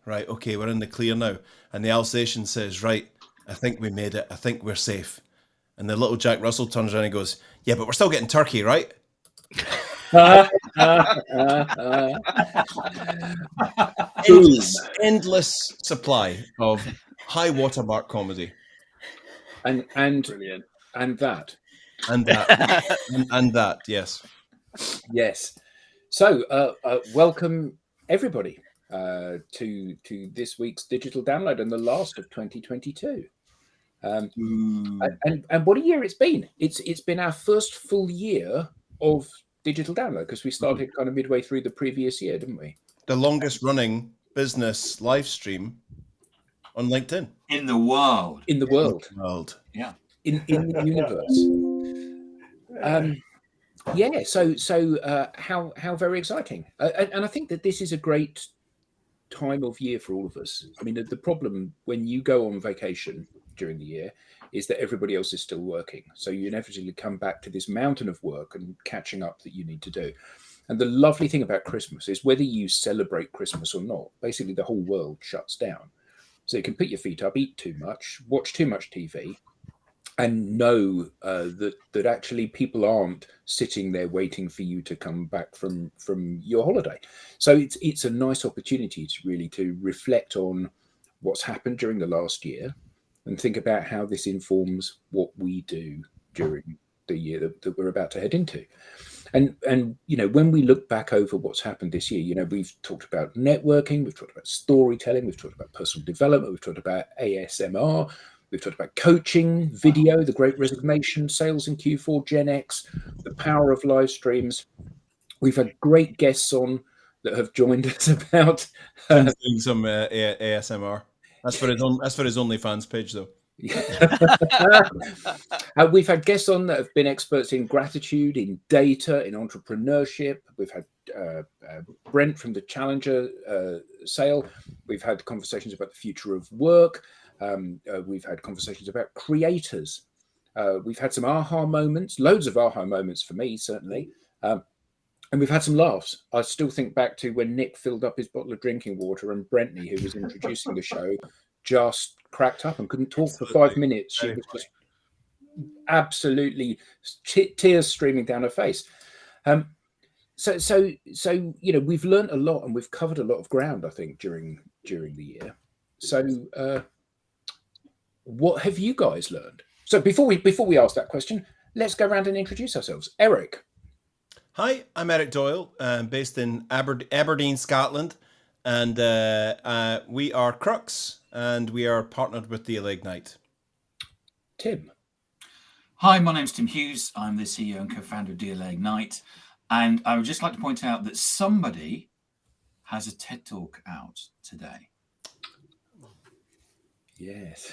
right, okay, we're in the clear now. And the Alsatian says, right, I think we made it. I think we're safe. And the little Jack Russell turns around and goes, yeah, but we're still getting turkey, right? Endless supply of high watermark comedy. And Brilliant. and that. And that. and that, yes. Yes. So welcome everybody to this week's digital download and the last of 2022. And what a year it's been. It's been our first full year of digital download because we started kind of midway through the previous year, didn't we? The longest running business live stream on LinkedIn. In the world. In the world. Yeah. In the universe. Yeah, so how very exciting. And I think that this is a great time of year for all of us. I mean, the problem when you go on vacation during the year is that everybody else is still working. So you inevitably come back to this mountain of work and catching up that you need to do. And the lovely thing about Christmas is whether you celebrate Christmas or not, basically the whole world shuts down. So you can put your feet up, eat too much, watch too much TV, and know that actually people aren't sitting there waiting for you to come back from your holiday. So it's a nice opportunity to really to reflect on what's happened during the last year and think about how this informs what we do during the year that we're about to head into. And you know, when we look back over what's happened this year, you know, we've talked about networking, we've talked about storytelling, we've talked about personal development, we've talked about ASMR, we've talked about coaching, video, the Great Resignation, sales in Q4, Gen X, the power of live streams. We've had great guests on that have joined us about doing some ASMR. That's for his OnlyFans page, though. We've had guests on that have been experts in gratitude, in data, in entrepreneurship. We've had Brent from the Challenger sale. We've had conversations about the future of work. We've had conversations about creators. We've had some aha moments, loads of aha moments for me, certainly. And we've had some laughs. I still think back to when Nick filled up his bottle of drinking water and Brentney, who was introducing the show, just cracked up and couldn't talk for 5 minutes. She was just absolutely tears streaming down her face. So you know, we've learned a lot and we've covered a lot of ground, I think, during the year. So what have you guys learned? So before we ask that question, let's go around and introduce ourselves. Eric. Hi, I'm Eric Doyle, based in Aberdeen, Scotland, and we are Crux, and we are partnered with DLA Ignite. Tim. Hi, my name's Tim Hughes. I'm the CEO and co-founder of DLA Ignite, and I would just like to point out that somebody has a TED Talk out today. Yes.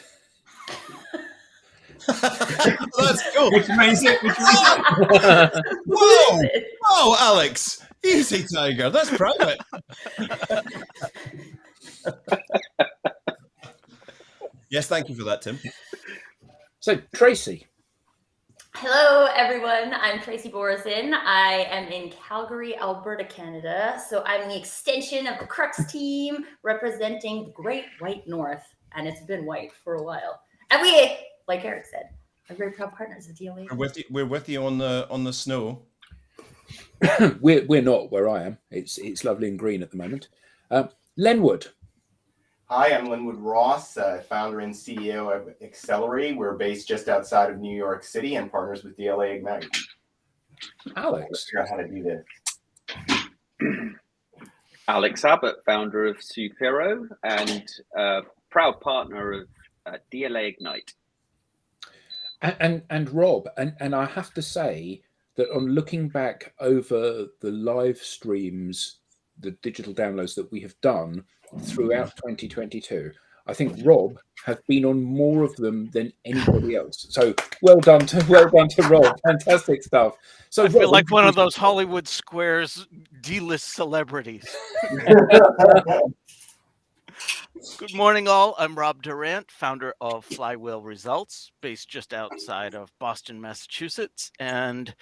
That's cool. Which means it. Whoa, Alex, easy, Tiger. That's private. Yes, thank you for that, Tim. So Tracy. Hello, everyone. I'm Tracy Borison. I am in Calgary, Alberta, Canada. So I'm the extension of the Crux team representing the Great White North, and it's been white for a while. And we, like Eric said, are very proud partners of DLA. We're with you on the snow. we're not where I am. It's lovely and green at the moment. Lenwood. Hi, I'm Linwood Ross, founder and CEO of Accelerate. We're based just outside of New York City and partners with DLA Ignite. Alex. Let's figure out how to do this. Alex Abbott, founder of Supero and proud partner of DLA Ignite. And Rob, and I have to say that on looking back over the live streams, the digital downloads that we have done throughout 2022, I think Rob has been on more of them than anybody else. So well done to Rob. Fantastic stuff. So I feel like one of those Hollywood Squares D-list celebrities. Good morning, all. I'm Rob Durant, founder of Flywheel Results, based just outside of Boston, Massachusetts, and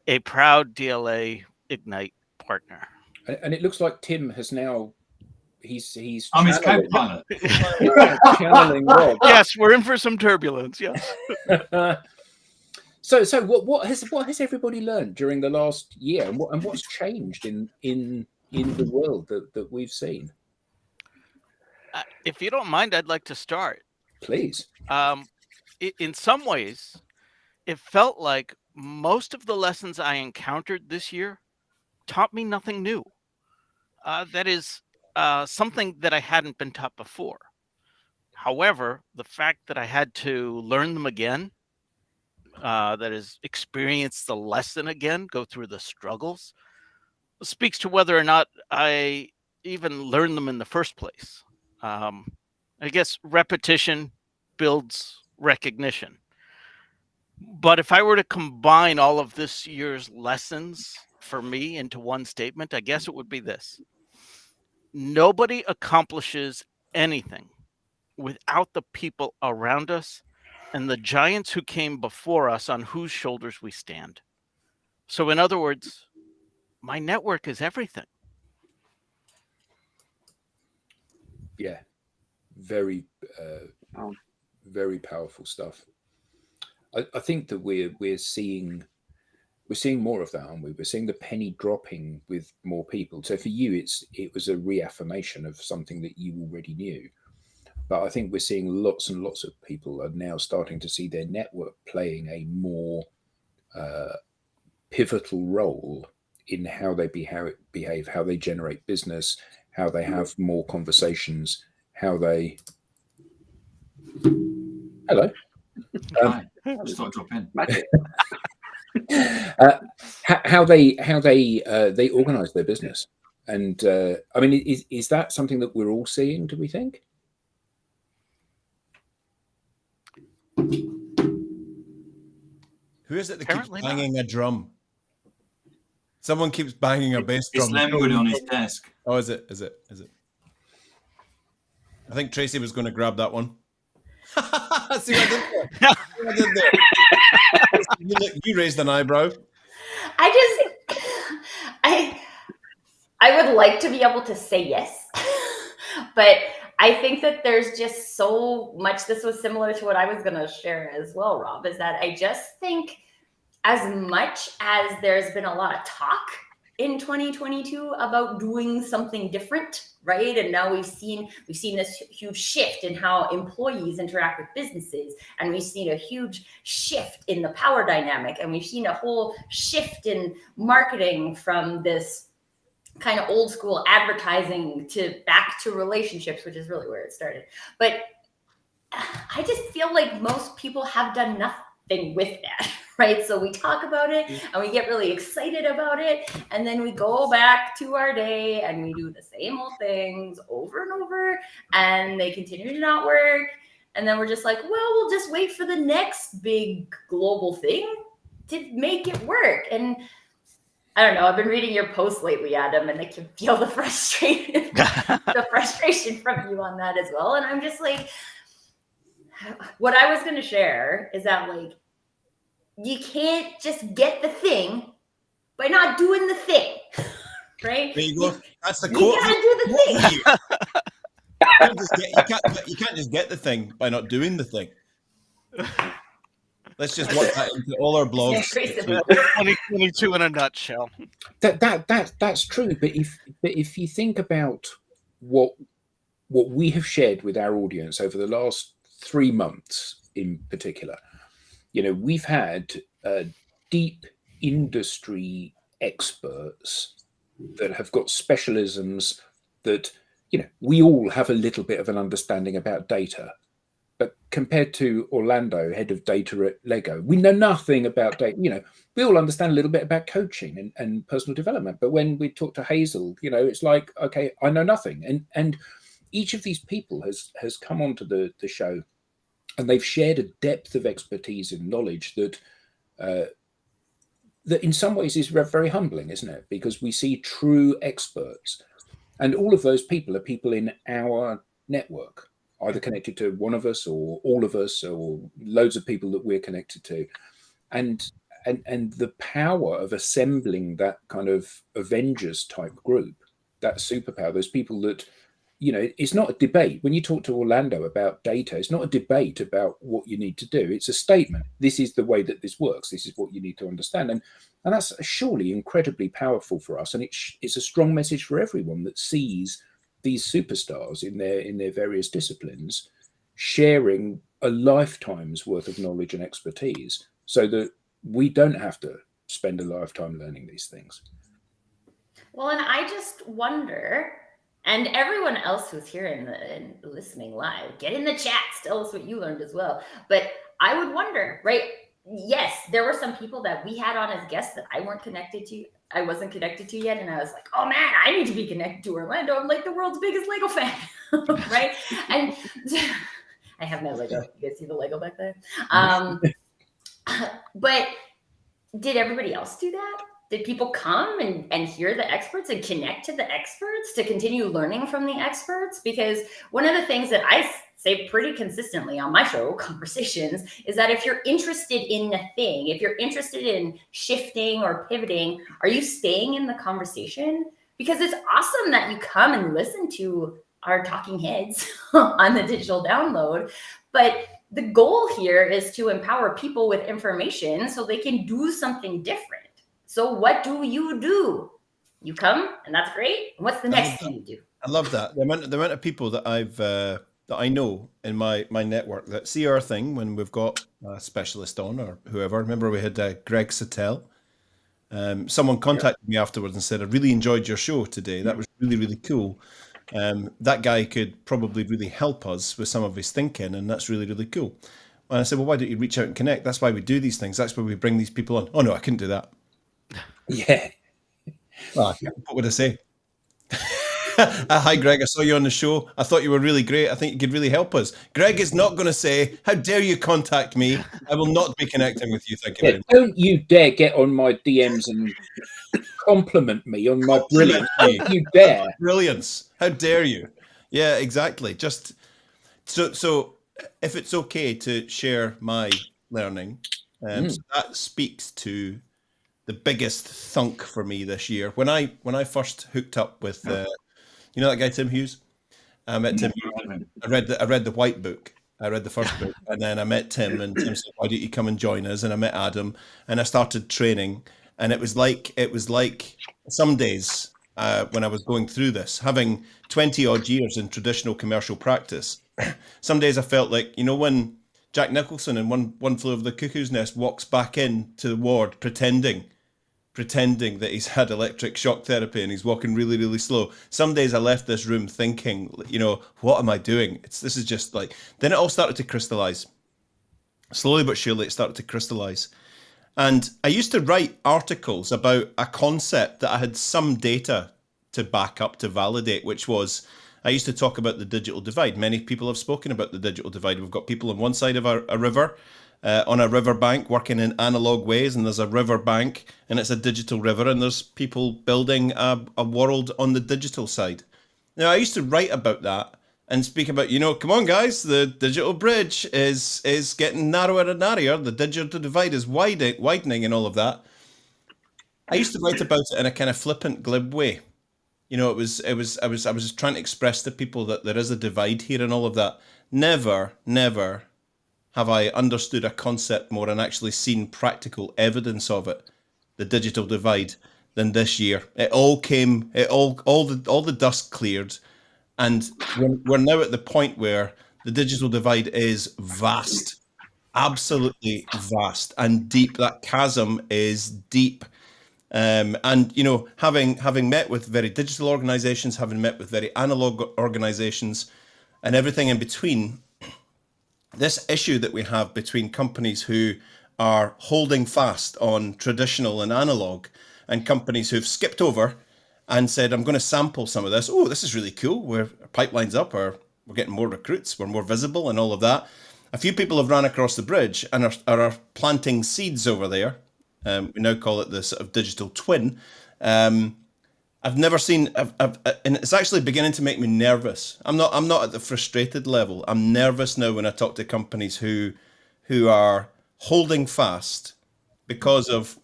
a proud DLA Ignite partner. And it looks like Tim has now he's I'm his channeling, co-pilot. channeling Rob. Yes, we're in for some turbulence. Yes. So what has everybody learned during the last year, and what's changed in the world that we've seen? If you don't mind, I'd like to start. Please. In some ways, it felt like most of the lessons I encountered this year taught me nothing new. That is something that I hadn't been taught before. However, the fact that I had to learn them again, that is, experience the lesson again, go through the struggles, speaks to whether or not I even learned them in the first place. I guess repetition builds recognition. But if I were to combine all of this year's lessons for me into one statement, I guess it would be this: nobody accomplishes anything without the people around us and the giants who came before us on whose shoulders we stand. So, in other words, my network is everything. Yeah, very very powerful stuff. I think that we're seeing more of that, aren't we? We're seeing the penny dropping with more people. So for you, it was a reaffirmation of something that you already knew. But I think we're seeing lots and lots of people are now starting to see their network playing a more pivotal role in how they behave, how they generate business, how they have more conversations, how they. Hello. Hi. Just thought I'd drop in. Magic. How they organise their business, and I mean, is that something that we're all seeing? Do we think? Who is it that Apparently keeps not. banging a drum? Someone keeps banging a bass It's drum. Lenwood on his desk. Oh, is it? I think Tracy was going to grab that one. See what I did there? You raised an eyebrow. I would like to be able to say yes, but I think that there's just so much. This was similar to what I was going to share as well, Rob, is that I just think as much as there's been a lot of talk in 2022 about doing something different, right? And now we've seen this huge shift in how employees interact with businesses, and we've seen a huge shift in the power dynamic, and we've seen a whole shift in marketing from this kind of old school advertising to back to relationships, which is really where it started. But I just feel like most people have done nothing with that, right? So we talk about it and we get really excited about it, and then we go back to our day and we do the same old things over and over, and they continue to not work. And then we're just like, well, we'll just wait for the next big global thing to make it work. And I don't know, I've been reading your posts lately, Adam, and I can feel the frustration from you on that as well. And I'm just like, what I was going to share is that, like, you can't just get the thing by not doing the thing, right? There you go. That's the You quote. gotta do the thing. You can't just get the thing by not doing the thing. Let's just work that into all our blogs. 2022 in a nutshell. That's true. But if you think about what we have shared with our audience over the last 3 months in particular, you know, we've had deep industry experts that have got specialisms that, you know, we all have a little bit of an understanding about data. But compared to Orlando, head of data at Lego, we know nothing about data. You know, we all understand a little bit about coaching and personal development. But when we talk to Hazel, you know, it's like, okay, I know nothing. And each of these people has come onto the show, and they've shared a depth of expertise and knowledge that that in some ways is very humbling, isn't it? Because we see true experts, and all of those people are people in our network, either connected to one of us or all of us or loads of people that we're connected to. And the power of assembling that kind of Avengers type group, that superpower, those people that you know, it's not a debate. When you talk to Orlando about data, it's not a debate about what you need to do. It's a statement. This is the way that this works. This is what you need to understand. And that's surely incredibly powerful for us. And it's a strong message for everyone that sees these superstars in their various disciplines sharing a lifetime's worth of knowledge and expertise, so that we don't have to spend a lifetime learning these things. Well, and I just wonder, and everyone else who's here and listening live, get in the chat, tell us what you learned as well. But I would wonder, right? Yes, there were some people that we had on as guests that I wasn't connected to yet. And I was like, oh man, I need to be connected to Orlando. I'm like the world's biggest Lego fan, right? And I have my Lego. You guys see the Lego back there? But did everybody else do that? Did people come and hear the experts and connect to the experts to continue learning from the experts? Because one of the things that I say pretty consistently on my show, Conversations, is that if you're interested in a thing, if you're interested in shifting or pivoting, are you staying in the conversation? Because it's awesome that you come and listen to our talking heads on the digital download, but the goal here is to empower people with information so they can do something different. So what do? You come, and that's great. And what's the next thing you do? I love that. The amount of people that that I know in my network that see our thing when we've got a specialist on or whoever. Remember we had Greg Sattel. Someone contacted me afterwards and said, I really enjoyed your show today. That was really, really cool. That guy could probably really help us with some of his thinking, and that's really, really cool. And I said, well, why don't you reach out and connect? That's why we do these things. That's why we bring these people on. Oh, no, I couldn't do that. Yeah. Well, what would I say? Hi, Greg. I saw you on the show. I thought you were really great. I think you could really help us. Greg is not going to say, how dare you contact me? I will not be connecting with you. Thank you very much. Don't you dare get on my DMs and compliment me on my brilliance. Don't you dare. Brilliance. How dare you? Yeah, exactly. Just so if it's okay to share my learning, so that speaks to the biggest thunk for me this year. When I first hooked up with you know that guy Tim Hughes? I met Tim. I read the White Book. I read the first book, and then I met Tim, and Tim said, "Why don't you come and join us?" And I met Adam, and I started training. And it was like some days when I was going through this, having 20 odd years in traditional commercial practice. Some days I felt like, you know, when Jack Nicholson in One Flew Over the Cuckoo's Nest walks back into the ward pretending that he's had electric shock therapy and he's walking really, really slow. Some days I left this room thinking, you know, what am I doing? This is just like, then it all started to crystallize. Slowly but surely it started to crystallize. And I used to write articles about a concept that I had some data to back up, to validate, which was, I used to talk about the digital divide. Many people have spoken about the digital divide. We've got people on one side of a river, on a river bank, working in analog ways, and there's a river bank, and it's a digital river, and there's people building a world on the digital side. Now, I used to write about that and speak about, you know, come on, guys, the digital bridge is getting narrower and narrower. The digital divide is widening and all of that. I used to write about it in a kind of flippant, glib way. You know, I was just trying to express to people that there is a divide here and all of that. Never have I understood a concept more and actually seen practical evidence of it, the digital divide, than this year. It all came, all the dust cleared. And we're now at the point where the digital divide is vast, absolutely vast and deep. That chasm is deep. And, you know, having met with very digital organizations, having met with very analog organizations and everything in between, this issue that we have between companies who are holding fast on traditional and analog and companies who've skipped over and said, I'm going to sample some of this. Oh, this is really cool. Our pipeline's up, or we're getting more recruits, we're more visible and all of that. A few people have ran across the bridge and are planting seeds over there. We now call it the sort of digital twin. I've never seen, and it's actually beginning to make me nervous. I'm not at the frustrated level. I'm nervous now when I talk to companies who are holding fast because of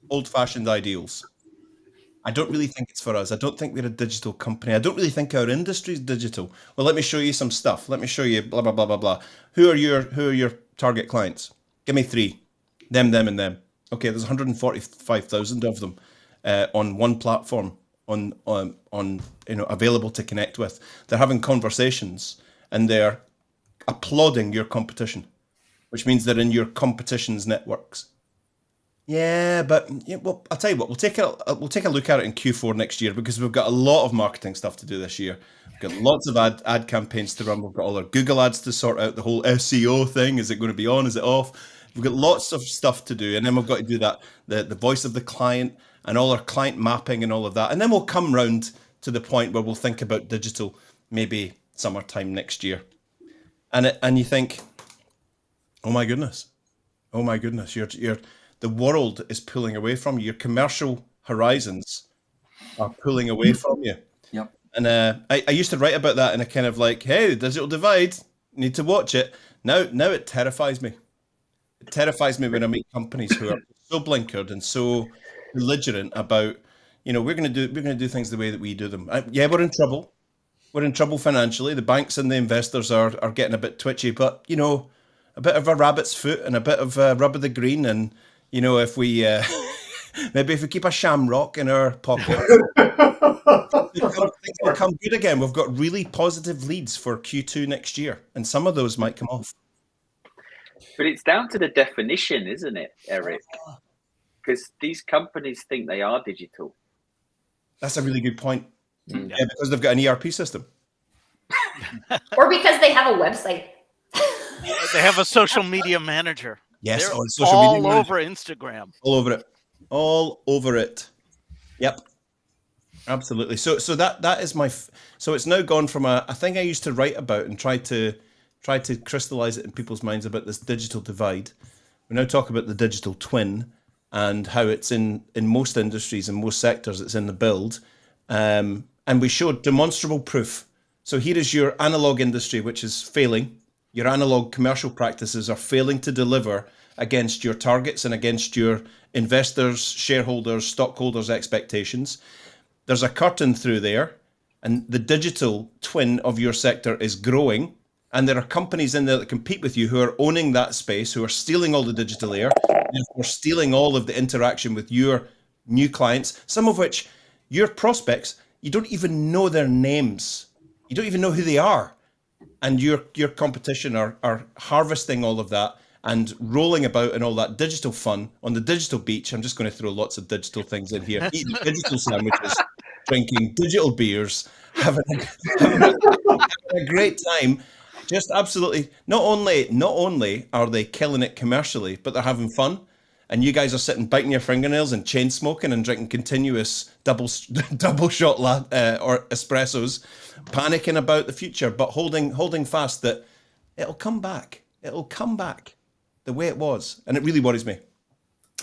old-fashioned ideals. I don't really think it's for us. I don't think we're a digital company. I don't really think our industry is digital. Well, let me show you some stuff. Let me show you blah blah blah blah blah. Who are your target clients? Give me 3. Them, and them. Okay, there's 145,000 of them on one platform on available to connect with. They're having conversations and they're applauding your competition, which means they're in your competition's networks. Yeah, but well, I'll tell you what. We'll take a look at it in Q4 next year because we've got a lot of marketing stuff to do this year. We've got lots of ad campaigns to run. We've got all our Google ads to sort out. The whole SEO thing. Is it going to be on? Is it off? We've got lots of stuff to do, and then we've got to do that the voice of the client and all our client mapping and all of that, and then we'll come round to the point where we'll think about digital maybe summertime next year, and you think, oh my goodness, you're the world is pulling away from you. Your commercial horizons are pulling away from you. Yep. And I used to write about that in a kind of like, hey, the digital divide, need to watch it. Now it terrifies me. It terrifies me when I meet companies who are so blinkered and so belligerent about, we're going to do things the way that we do them. Yeah, we're in trouble. We're in trouble financially. The banks and the investors are getting a bit twitchy, but a bit of a rabbit's foot and a bit of rub of the green, and if we maybe if we keep a shamrock in our pocket, things will come good again. We've got really positive leads for Q2 next year, and some of those might come off. But it's down to the definition, isn't it, Eric? Because these companies think they are digital. That's a really good point. Yeah, because they've got an ERP system. Or because they have a website. They have a social media manager. Yes, they're on social media all over Instagram. All over it. Yep, absolutely. So that is so it's now gone from a thing I used to write about and try to crystallize it in people's minds about this digital divide. We now talk about the digital twin and how it's in most industries and most sectors. It's in the build, and we showed demonstrable proof. So here is your analog industry, which is failing. Your analog commercial practices are failing to deliver against your targets and against your investors, shareholders, stockholders' expectations. There's a curtain through there, and the digital twin of your sector is growing. And there are companies in there that compete with you who are owning that space, who are stealing all the digital air, therefore stealing all of the interaction with your new clients, some of which your prospects, you don't even know their names. You don't even know who they are. And your competition are harvesting all of that and rolling about in all that digital fun on the digital beach. I'm just going to throw lots of digital things in here. Eating digital sandwiches, drinking digital beers, having a great time. Just absolutely. Not only are they killing it commercially, but they're having fun. And you guys are sitting biting your fingernails and chain smoking and drinking continuous double shot or espressos, panicking about the future, but holding fast that it'll come back. It'll come back the way it was, and it really worries me.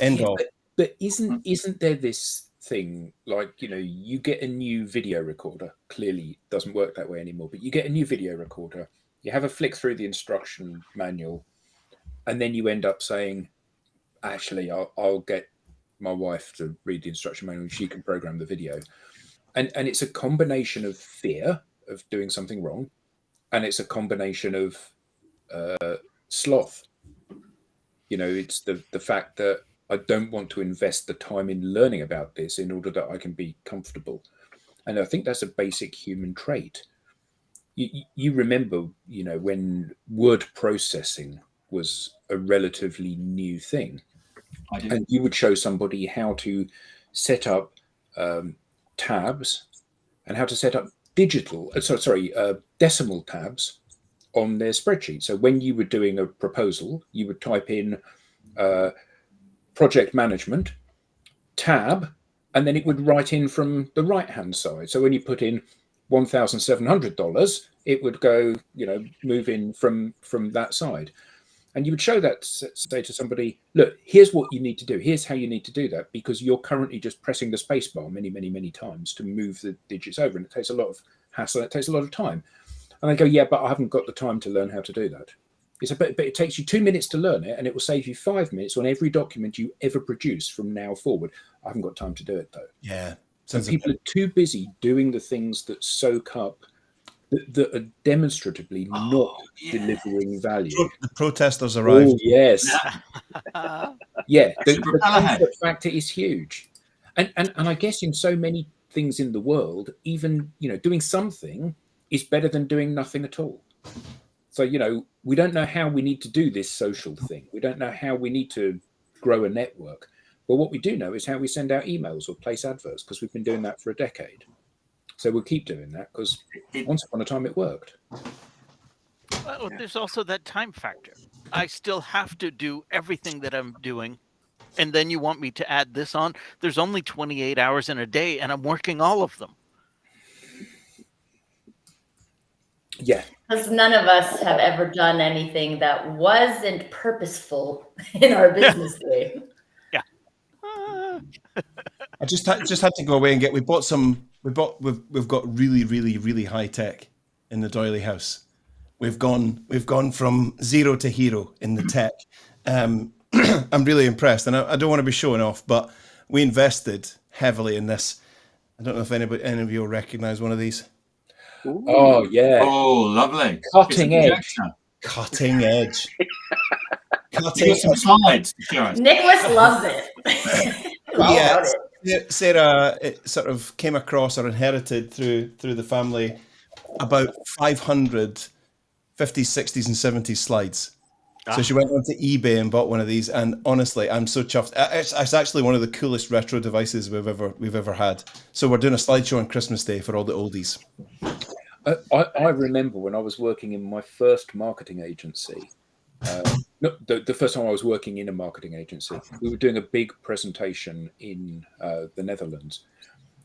End of. But isn't there this thing like you get a new video recorder? Clearly, it doesn't work that way anymore. But you get a new video recorder, you have a flick through the instruction manual, and then you end up saying, actually, I'll get my wife to read the instruction manual and she can program the video. And it's a combination of fear of doing something wrong, and it's a combination of sloth. It's the fact that I don't want to invest the time in learning about this in order that I can be comfortable. And I think that's a basic human trait. You remember, when word processing was a relatively new thing. I do. And you would show somebody how to set up tabs and how to set up decimal tabs on their spreadsheet. So when you were doing a proposal, you would type in project management tab, and then it would write in from the right-hand side. So when you put in $1,700, it would go, move in from that side. And you would show that, say to somebody, look, here's what you need to do. Here's how you need to do that, because you're currently just pressing the space bar many, many, many times to move the digits over. And it takes a lot of hassle. It takes a lot of time. And they go, yeah, but I haven't got the time to learn how to do that. But it takes you 2 minutes to learn it, and it will save you 5 minutes on every document you ever produce from now forward. I haven't got time to do it, though. Yeah. And people are too busy doing the things that soak up, that are demonstratively not delivering value. The protesters arrived. Oh, yes. Yeah, the propeller head. comfort factor is huge. And I guess in so many things in the world, even, doing something is better than doing nothing at all. So, we don't know how we need to do this social thing. We don't know how we need to grow a network. But what we do know is how we send out emails or place adverts, because we've been doing that for a decade. So we'll keep doing that, because once upon a time it worked. Well, there's also that time factor. I still have to do everything that I'm doing. And then you want me to add this on? There's only 28 hours in a day, and I'm working all of them. Yeah. Because none of us have ever done anything that wasn't purposeful in our business day. Yeah. I just had to go away and we've got really, really, really high tech in the Doyley house. We've gone from zero to hero in the tech. I'm really impressed, and I don't want to be showing off, but we invested heavily in this. I don't know if any of you will recognize one of these. Ooh. Oh, yeah. Oh, lovely. Cutting edge. Cutting edge. Cutting some slides. Nicholas loves it. Yeah, Sarah, it sort of came across or inherited through the family about 500 50s, 60s, and 70s slides. So she went onto eBay and bought one of these, and honestly, I'm so chuffed. It's actually one of the coolest retro devices we've ever had. So we're doing a slideshow on Christmas Day for all the oldies. I remember when I was working in my first marketing agency. The first time I was working in a marketing agency, we were doing a big presentation in the Netherlands,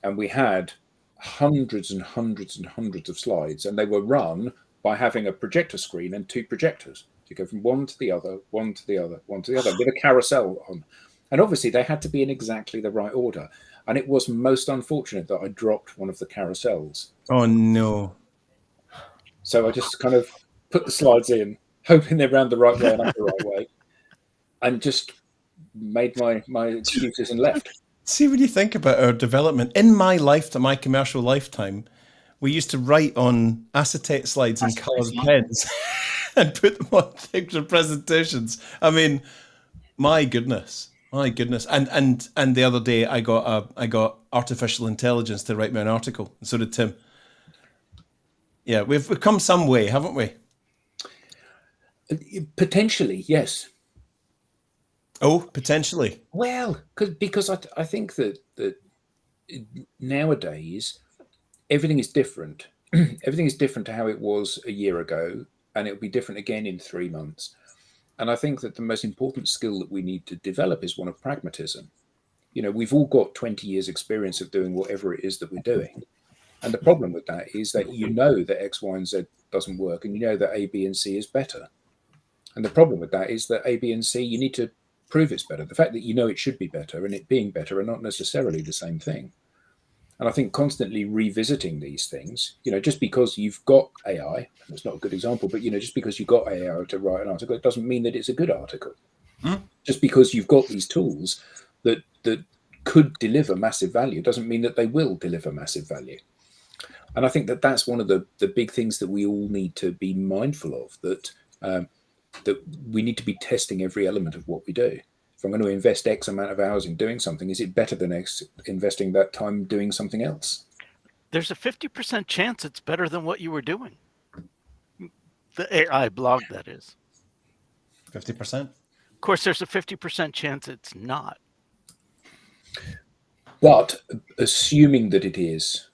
and we had hundreds and hundreds and hundreds of slides, and they were run by having a projector screen and two projectors. You go from one to the other, one to the other, one to the other, with a carousel on. And obviously they had to be in exactly the right order. And it was most unfortunate that I dropped one of the carousels. Oh, no. So I just kind of put the slides in, hoping they're round the right way and up the right way, and just made my excuses and left. See, when you think about our development, in my lifetime, my commercial lifetime, we used to write on acetate slides and coloured pens and put them on things for presentations. I mean, my goodness. And the other day I got artificial intelligence to write me an article, and so did Tim. Yeah, we've come some way, haven't we? Potentially, yes. Oh, potentially. Well, because I think that nowadays everything is different. Everything is different to how it was a year ago, and it'll be different again in 3 months. And I think that the most important skill that we need to develop is one of pragmatism. We've all got 20 years experience of doing whatever it is that we're doing. And the problem with that is that that X, Y, and Z doesn't work, and that A, B, and C is better. And the problem with that is that A, B, and C, you need to prove it's better. The fact that it should be better and it being better are not necessarily the same thing. And I think constantly revisiting these things, just because you've got AI, and it's not a good example, but, just because you've got AI to write an article, it doesn't mean that it's a good article. Just because you've got these tools that could deliver massive value doesn't mean that they will deliver massive value. And I think that that's one of the big things that we all need to be mindful of, that we need to be testing every element of what we do. If I'm going to invest X amount of hours in doing something, is it better than investing that time doing something else? There's a 50% chance it's better than what you were doing. The AI blog, that is. 50%? Of course, there's a 50% chance it's not. But assuming that it is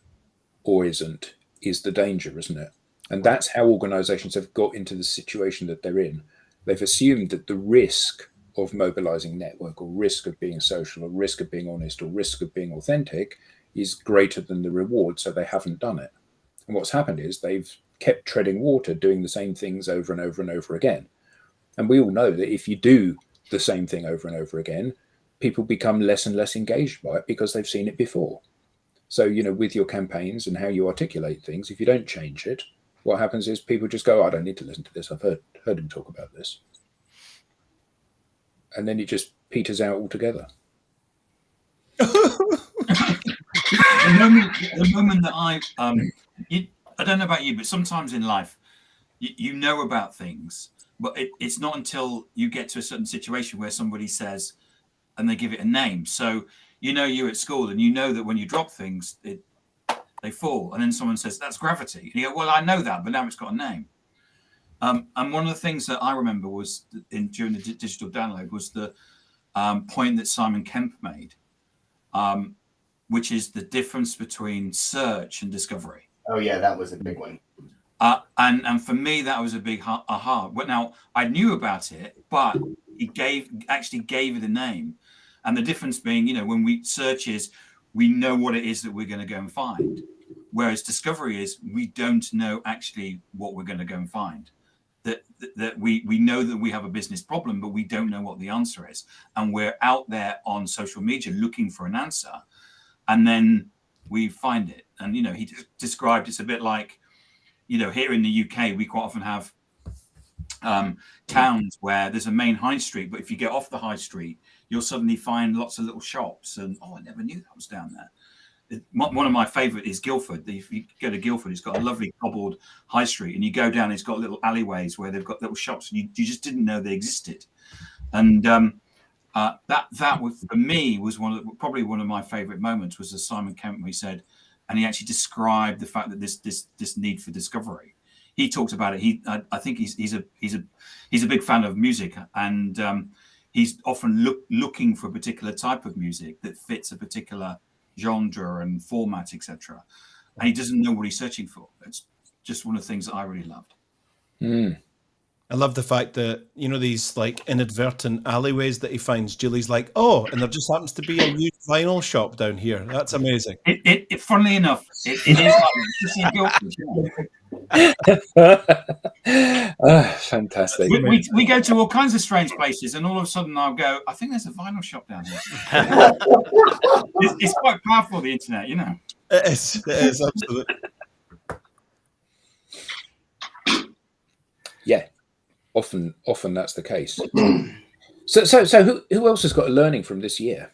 or isn't is the danger, isn't it? And that's how organizations have got into the situation that they're in. They've assumed that the risk of mobilizing network, or risk of being social, or risk of being honest, or risk of being authentic is greater than the reward, so they haven't done it. And what's happened is they've kept treading water, doing the same things over and over and over again. And we all know that if you do the same thing over and over again, people become less and less engaged by it because they've seen it before. So, with your campaigns and how you articulate things, if you don't change it, what happens is people just go, I don't need to listen to this. I've heard him talk about this. And then it just peters out altogether. the moment that I don't know about you, but sometimes in life, you know about things, but it's not until you get to a certain situation where somebody says, and they give it a name. So you're at school, and you know that when you drop things, they fall, and then someone says that's gravity, and you go, well, I know that, but now it's got a name. And one of the things that I remember was during the digital download was the point that Simon Kemp made, which is the difference between search and discovery. Oh yeah, that was a big one. And for me, that was a big aha. But now I knew about it, but he actually gave it a name. And the difference being, when we search is, we know what it is that we're going to go and find. Whereas discovery is, we don't know actually what we're going to go and find. That we know that we have a business problem, but we don't know what the answer is. And we're out there on social media looking for an answer. And then we find it. And, he described it's a bit like, here in the UK, we quite often have towns where there's a main high street, but if you get off the high street, you'll suddenly find lots of little shops. And, I never knew that was down there. One of my favorite is Guildford. If you go to Guildford, it's got a lovely cobbled high street, and you go down, it's got little alleyways where they've got little shops, and you just didn't know they existed. And that was, for me, was probably one of my favorite moments, was the Simon Kemp, where he said, and he actually described the fact that this need for discovery. He talked about it. I think he's a big fan of music, and he's often looking for a particular type of music that fits a particular genre and format, etc. And he doesn't know what he's searching for. It's just one of the things that I really loved. I love the fact that, these like inadvertent alleyways that he finds, Julie's like, oh, and there just happens to be a used vinyl shop down here. That's amazing. It funnily enough, it is fantastic. We go to all kinds of strange places, and all of a sudden I'll go, I think there's a vinyl shop down here. It's quite powerful, the internet, It is absolutely. Yeah, often that's the case. So who else has got a learning from this year?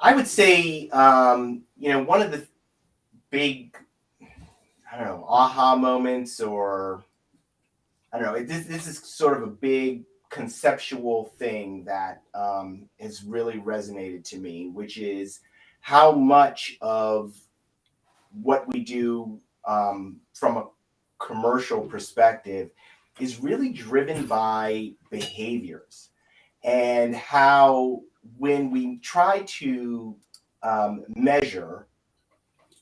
I would say, one of the big, aha moments, or this is sort of a big conceptual thing that has really resonated to me, which is how much of what we do from a commercial perspective is really driven by behaviors, and how when we try to measure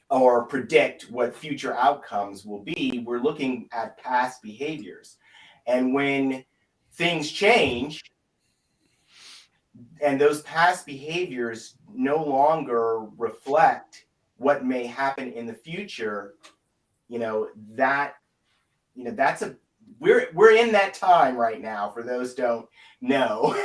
or predict what future outcomes will be, we're looking at past behaviors. And when things change and those past behaviors no longer reflect what may happen in the future, we're in that time right now. For those don't know,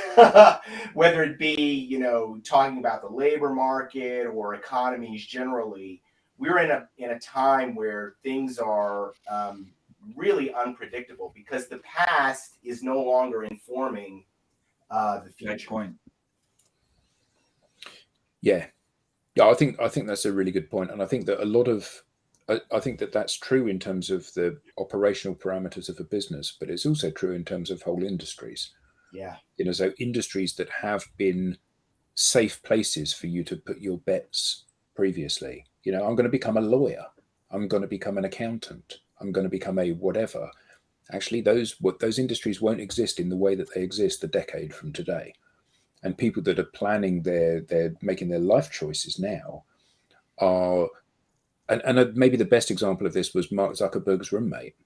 whether it be talking about the labor market or economies generally, we're in a time where things are really unpredictable, because the past is no longer informing the future. Good point. Yeah, I think that's a really good point, and I think that I think that's true in terms of the operational parameters of a business, but it's also true in terms of whole industries. Yeah. So industries that have been safe places for you to put your bets previously. I'm going to become a lawyer. I'm going to become an accountant. I'm going to become a whatever. Actually, those industries won't exist in the way that they exist a decade from today. And people that are planning they're making their life choices now are. And maybe the best example of this was Mark Zuckerberg's roommate,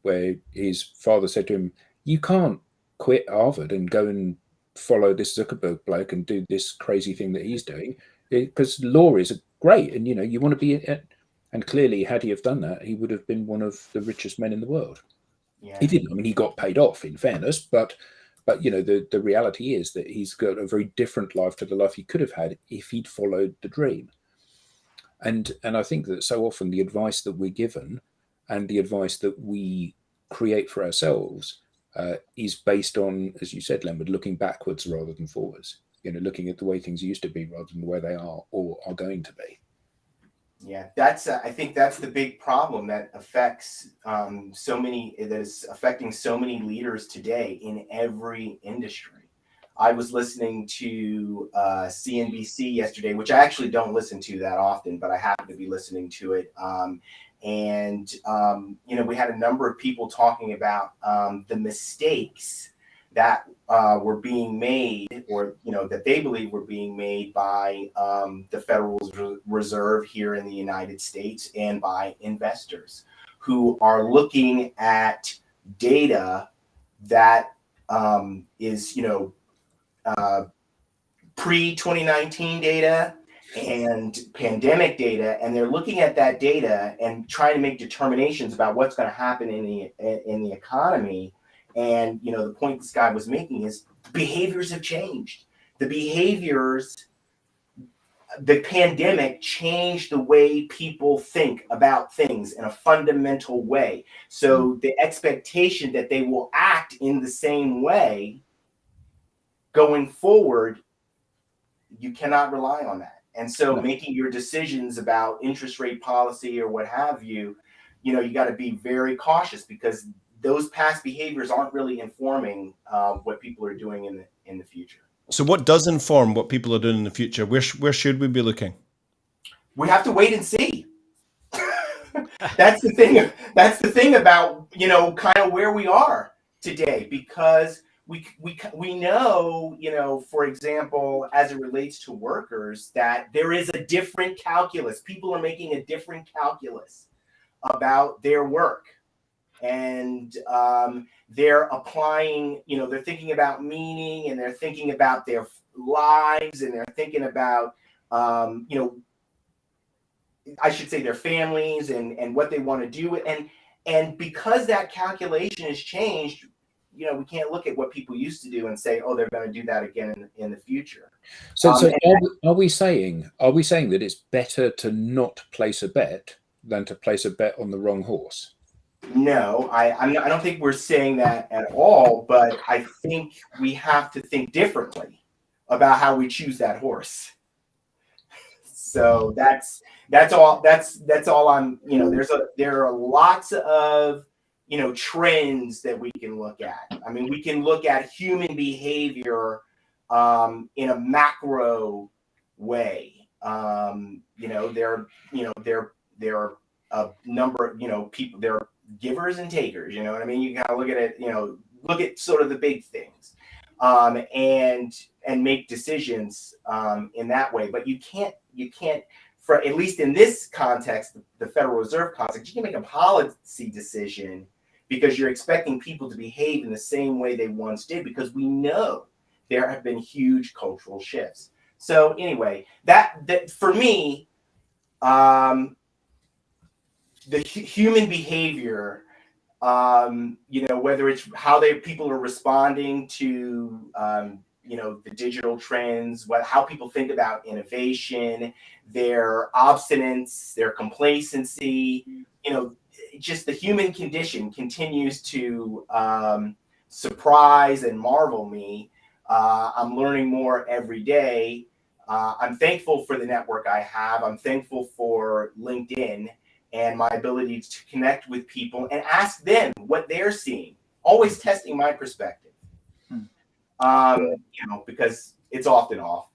where his father said to him, you can't quit Harvard and go and follow this Zuckerberg bloke and do this crazy thing that he's doing, because law is great, and you want to be in it. And clearly, had he have done that, he would have been one of the richest men in the world. Yeah. He didn't. I mean, he got paid off, in fairness, but the reality is that he's got a very different life to the life he could have had if he'd followed the dream. And I think that so often the advice that we're given and the advice that we create for ourselves is based on, as you said, Leonard, looking backwards rather than forwards. looking at the way things used to be rather than the way they are or are going to be. Yeah, that's I think that's the big problem that affects that is affecting so many leaders today in every industry. I was listening to CNBC yesterday, which I actually don't listen to that often, but I happen to be listening to it. We had a number of people talking about the mistakes that were being made, or that they believe were being made by the Federal Reserve here in the United States and by investors who are looking at data that is pre-2019 data and pandemic data, and they're looking at that data and trying to make determinations about what's going to happen in the economy. And the point this guy was making is behaviors have changed. The pandemic changed the way people think about things in a fundamental way. So the expectation that they will act in the same way going forward, you cannot rely on that. And so making your decisions about interest rate policy or what have you, you got to be very cautious, because those past behaviors aren't really informing what people are doing in the future. So what does inform what people are doing in the future? Where should we be looking? We have to wait and see. That's the thing. That's the thing about, kind of where we are today, because we know, for example, as it relates to workers, that there is a different calculus. People are making a different calculus about their work. And they're applying, they're thinking about meaning, and they're thinking about their lives, and they're thinking about, I should say, their families and what they want to do. And because that calculation has changed, we can't look at what people used to do and say, oh, they're going to do that again in the future. So are we saying that it's better to not place a bet than to place a bet on the wrong horse? No, I don't think we're saying that at all, but I think we have to think differently about how we choose that horse. So that's all I'm, there are lots of, trends that we can look at. I mean, we can look at human behavior in a macro way. There are a number of, people, there are givers and takers, you know what I mean? You gotta look at it, look at sort of the big things, and make decisions in that way. But you can't, for at least in this context, the Federal Reserve context, you can make a policy decision because you're expecting people to behave in the same way they once did, because we know there have been huge cultural shifts. So anyway, that for me, the human behavior, whether it's how people are responding to, the digital trends, how people think about innovation, their obstinance, their complacency, just the human condition continues to surprise and marvel me. I'm learning more every day. I'm thankful for the network I have. I'm thankful for LinkedIn and my ability to connect with people and ask them what they're seeing, always testing my perspective. Because it's often off.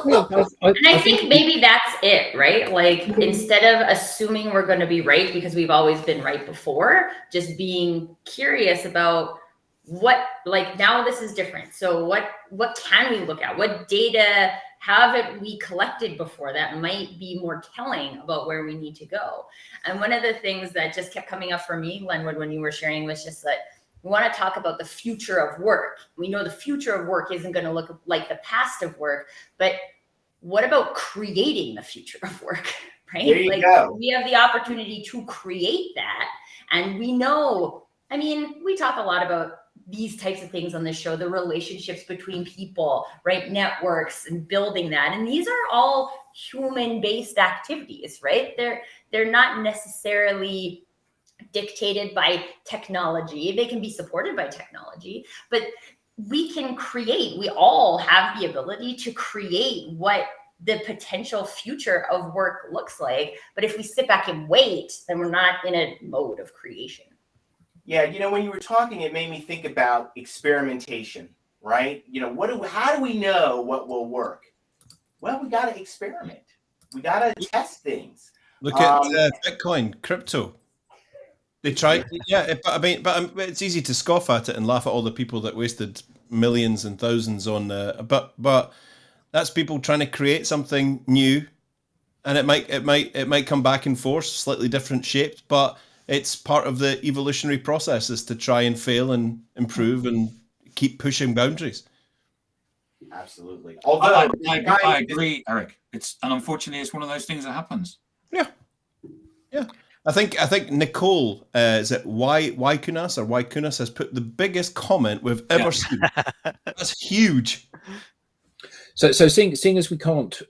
And I think maybe that's it, right? Like, instead of assuming we're going to be right because we've always been right before, just being curious about what, like, now this is different. So what can we look at? What data haven't we collected before that might be more telling about where we need to go? And one of the things that just kept coming up for me, Glenwood, when you were sharing, was just that we want to talk about the future of work. We know the future of work isn't going to look like the past of work, but what about creating the future of work, right? There you go. We have the opportunity to create that. And we know, I mean, we talk a lot about these types of things on this show, the relationships between people, right? Networks and building that. And these are all human-based activities, right? They're not necessarily dictated by technology. They can be supported by technology, but we can create, we all have the ability to create what the potential future of work looks like. But if we sit back and wait, then we're not in a mode of creation. Yeah, when you were talking, it made me think about experimentation, right? How do we know what will work? Well, we got to experiment. We got to test things. Look at Bitcoin, crypto. They try, yeah. But it's easy to scoff at it and laugh at all the people that wasted millions and thousands on. But that's people trying to create something new, and it might come back in force, slightly different shaped, but it's part of the evolutionary process is to try and fail and improve and keep pushing boundaries. Absolutely. I agree, Eric. Unfortunately, it's one of those things that happens. Yeah. I think Nicole, is it Kunas has put the biggest comment we've ever seen. That's huge. So seeing as we can't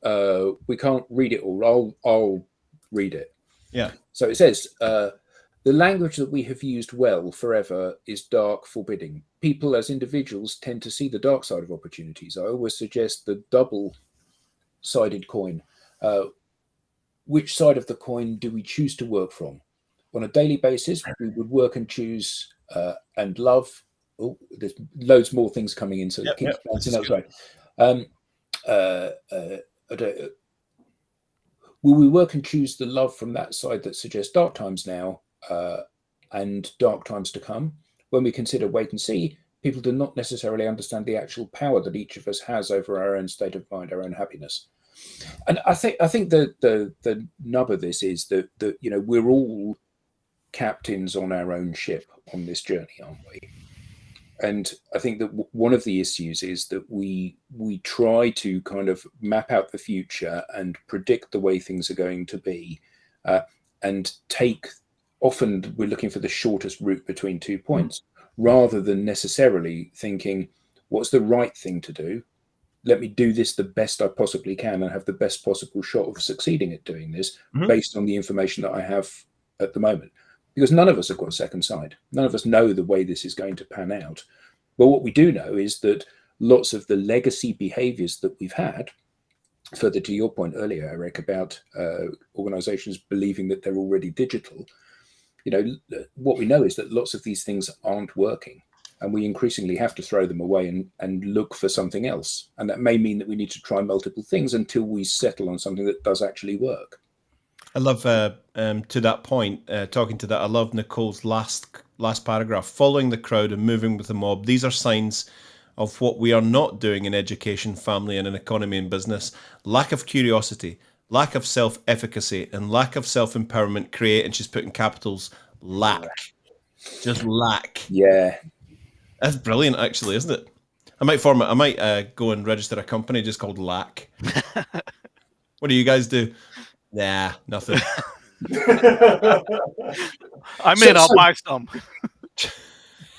read it all, I'll read it. Yeah. So it says, the language that we have used well forever is dark, forbidding. People as individuals tend to see the dark side of opportunities. I always suggest the double-sided coin. Which side of the coin do we choose to work from? On a daily basis, we would work and choose and love. Oh, there's loads more things coming in, so keep bouncing up. Right. Will we work and choose the love from that side that suggests dark times now and dark times to come? When we consider wait and see, people do not necessarily understand the actual power that each of us has over our own state of mind, our own happiness. And I think the nub of this is that we're all captains on our own ship on this journey, aren't we? And I think that one of the issues is that we try to kind of map out the future and predict the way things are going to be, and often we're looking for the shortest route between 2 points, rather than necessarily thinking, what's the right thing to do? Let me do this the best I possibly can and have the best possible shot of succeeding at doing this based on the information that I have at the moment. Because none of us have got a second sight. None of us know the way this is going to pan out. But what we do know is that lots of the legacy behaviors that we've had, further to your point earlier, Eric, about organizations believing that they're already digital, what we know is that lots of these things aren't working. And we increasingly have to throw them away and look for something else. And that may mean that we need to try multiple things until we settle on something that does actually work. I love, to that point, talking to that, I love Nicole's last paragraph. Following the crowd and moving with the mob, these are signs of what we are not doing in education, family, and in economy and business. Lack of curiosity, lack of self-efficacy, and lack of self-empowerment create, and she's putting capitals, lack. Just lack. Yeah. That's brilliant, actually, isn't it? I might go and register a company just called Lack. What do you guys do? Nah, nothing. I'll buy some.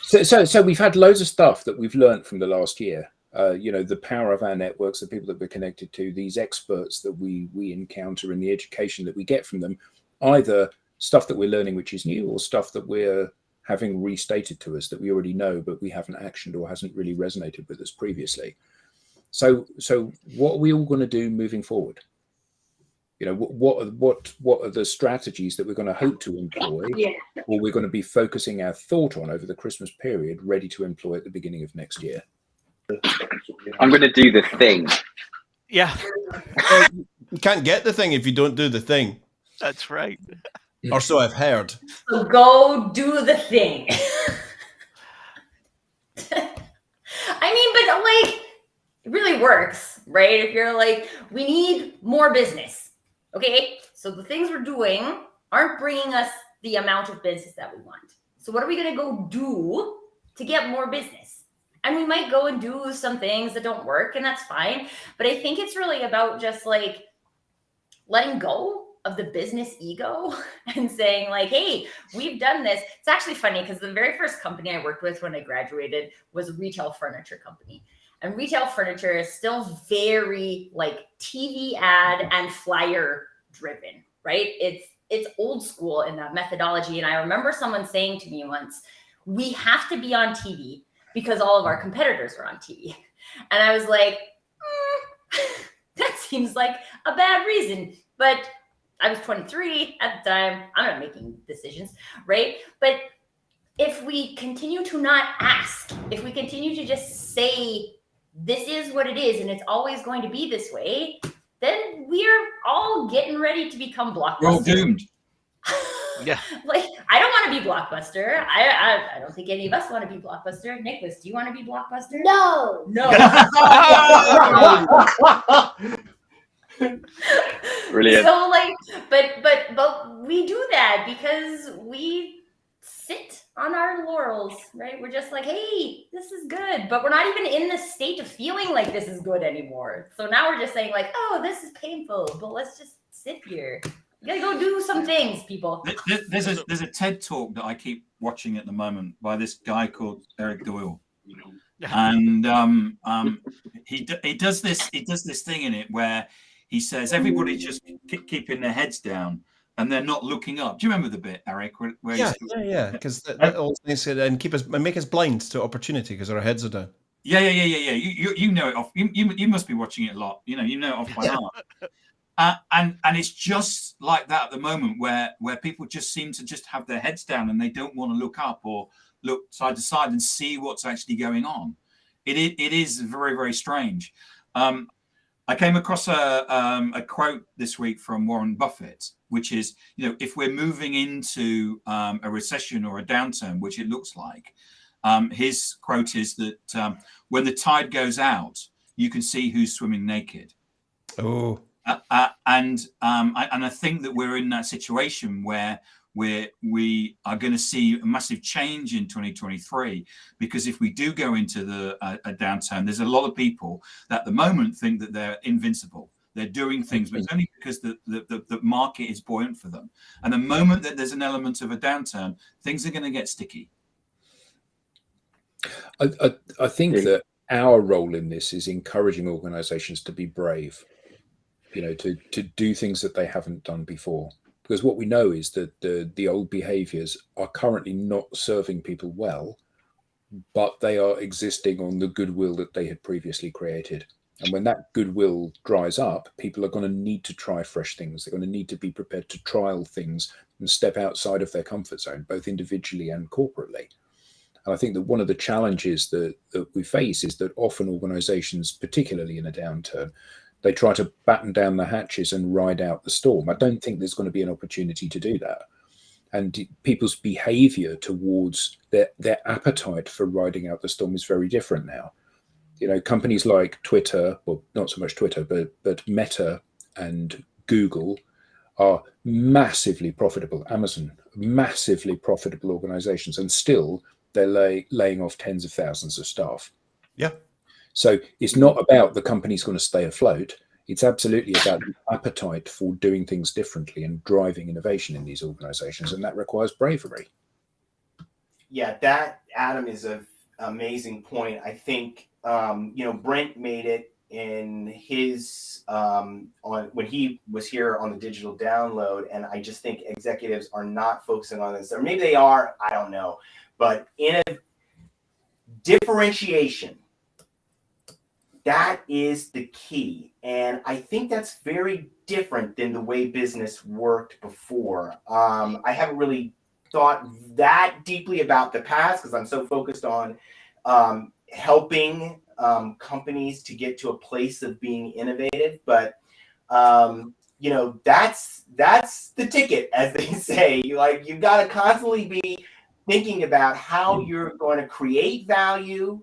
So we've had loads of stuff that we've learned from the last year. The power of our networks, the people that we're connected to, these experts that we encounter, and the education that we get from them, either stuff that we're learning which is new, or stuff that we're having restated to us that we already know but we haven't actioned or hasn't really resonated with us previously. So what are we all going to do moving forward? What are the strategies that we're going to hope to employ, or we're going to be focusing our thought on over the Christmas period, ready to employ at the beginning of next year? I'm going to do the thing. Yeah. You can't get the thing if you don't do the thing. That's right. Or so I've heard. So go do the thing. But it really works, right? If you're like, we need more business. Okay, so the things we're doing aren't bringing us the amount of business that we want. So what are we going to go do to get more business? And we might go and do some things that don't work, and that's fine. But I think it's really about just letting go of the business ego and saying hey, we've done this. It's actually funny because the very first company I worked with when I graduated was a retail furniture company. And retail furniture is still very TV ad and flyer driven, right? It's old school in that methodology. And I remember someone saying to me once, we have to be on TV because all of our competitors were on TV. And I was like, that seems like a bad reason. But I was 23 at the time. I'm not making decisions, right? But if we continue to not ask, if we continue to just say, this is what it is, and it's always going to be this way, then we're all getting ready to become Blockbuster. We're all doomed. Yeah. Like, I don't want to be Blockbuster. I don't think any of us want to be Blockbuster. Nicholas, do you want to be Blockbuster? No. No. Brilliant. So like, but we do that because we sit on our laurels, right? We're just like, hey, this is good, but we're not even in the state of feeling like this is good anymore. So now we're just saying like, oh, this is painful, but let's just sit here. You gotta go do some things, people. There's a TED talk that I keep watching at the moment by this guy called Eric Doyle, and he does this thing in it where he says everybody's just keeping their heads down and they're not looking up. Do you remember the bit, Eric? Where Yeah. Because that all makes it and make us blind to opportunity because our heads are down. Yeah. You know it off. You must be watching it a lot. You know it off by heart. And it's just like that at the moment where people just seem to just have their heads down and they don't want to look up or look side to side and see what's actually going on. It is very, very strange. I came across a quote this week from Warren Buffett, which is, if we're moving into a recession or a downturn, which it looks like, his quote is that when the tide goes out, you can see who's swimming naked. Oh. And I think that we're in that situation where we are going to see a massive change in 2023, because if we do go into a downturn, there's a lot of people that at the moment think that they're invincible. They're doing things, but it's only because the market is buoyant for them. And the moment that there's an element of a downturn, things are going to get sticky. I think that our role in this is encouraging organizations to be brave, to do things that they haven't done before. Because what we know is that the old behaviors are currently not serving people well, but they are existing on the goodwill that they had previously created. And when that goodwill dries up, people are going to need to try fresh things. They're going to need to be prepared to trial things and step outside of their comfort zone, both individually and corporately. And I think that one of the challenges that we face is that often organizations, particularly in a downturn, they try to batten down the hatches and ride out the storm. I don't think there's going to be an opportunity to do that. And people's behavior towards their appetite for riding out the storm is very different now. Companies like Twitter, well, not so much Twitter, but Meta and Google are massively profitable. Amazon, massively profitable organizations, and still they're laying off tens of thousands of staff. Yeah. So it's not about the company's going to stay afloat. It's absolutely about the appetite for doing things differently and driving innovation in these organizations. And that requires bravery. Yeah, that, Adam, is an amazing point. I think, Brent made it in his, when he was here on the digital download. And I just think executives are not focusing on this, or maybe they are, I don't know. But in a differentiation, that is the key. And I think that's very different than the way business worked before. I haven't really thought that deeply about the past because I'm so focused on helping companies to get to a place of being innovative. But, that's the ticket, as they say. You've got to constantly be thinking about how you're going to create value,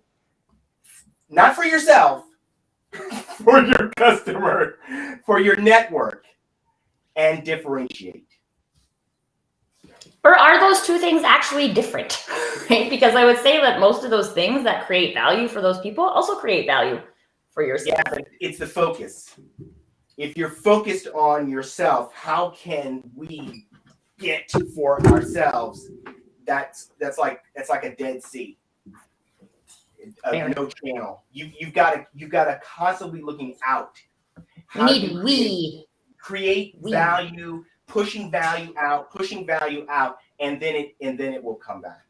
not for yourself, for your customer, for your network, and differentiate. Or are those two things actually different? Right? Because I would say that most of those things that create value for those people also create value for yourself. Yeah, but it's the focus. If you're focused on yourself, how can we get for ourselves? That's like a dead sea. No channel. You've got to constantly looking out. Create value, pushing value out, and then it will come back.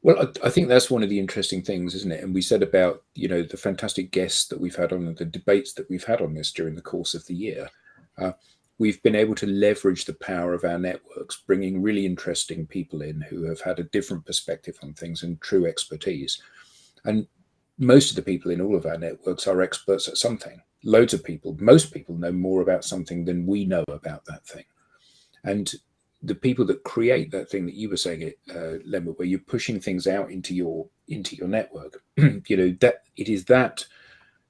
Well, I think that's one of the interesting things, isn't it? And we said about, the fantastic guests that we've had on, the debates that we've had on this during the course of the year. We've been able to leverage the power of our networks, bringing really interesting people in who have had a different perspective on things and true expertise. And most of the people in all of our networks are experts at something. Most people know more about something than we know about that thing. And the people that create that thing that you were saying, Lemma, where you're pushing things out into your network, that it is that